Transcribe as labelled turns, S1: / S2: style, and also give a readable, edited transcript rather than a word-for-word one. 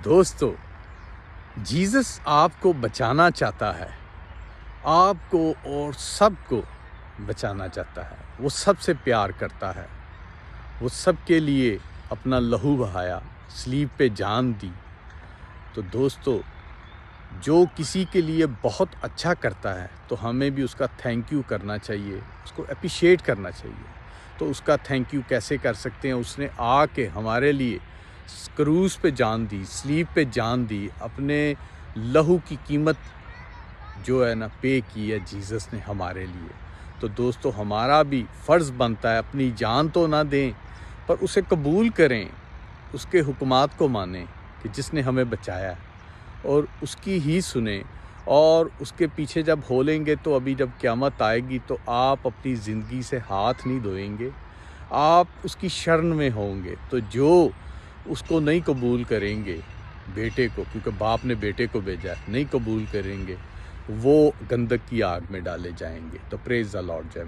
S1: دوستو، جیزس آپ کو بچانا چاہتا ہے، آپ کو اور سب کو بچانا چاہتا ہے۔ وہ سب سے پیار کرتا ہے، وہ سب کے لیے اپنا لہو بہایا، صلیب پہ جان دی۔ تو دوستو، جو کسی کے لیے بہت اچھا کرتا ہے تو ہمیں بھی اس کا تھینک یو کرنا چاہیے، اس کو اپریشیٹ کرنا چاہیے۔ تو اس کا تھینک یو کیسے کر سکتے ہیں؟ اس نے آ کے ہمارے لیے کروس پہ جان دی، صلیب پہ جان دی، اپنے لہو کی قیمت جو ہے نا پے کی ہے جیزس نے ہمارے لیے۔ تو دوستو، ہمارا بھی فرض بنتا ہے اپنی جان تو نہ دیں پر اسے قبول کریں، اس کے حکمات کو مانیں کہ جس نے ہمیں بچایا ہے، اور اس کی ہی سنیں، اور اس کے پیچھے جب ہولیں گے تو ابھی جب قیامت آئے گی تو آپ اپنی زندگی سے ہاتھ نہیں دھوئیں گے، آپ اس کی شرن میں ہوں گے۔ تو جو اس کو نہیں قبول کریں گے، بیٹے کو، کیونکہ باپ نے بیٹے کو بھیجا ہے، نہیں قبول کریں گے، وہ گندک کی آگ میں ڈالے جائیں گے۔ تو پریز دی لارڈ۔ جے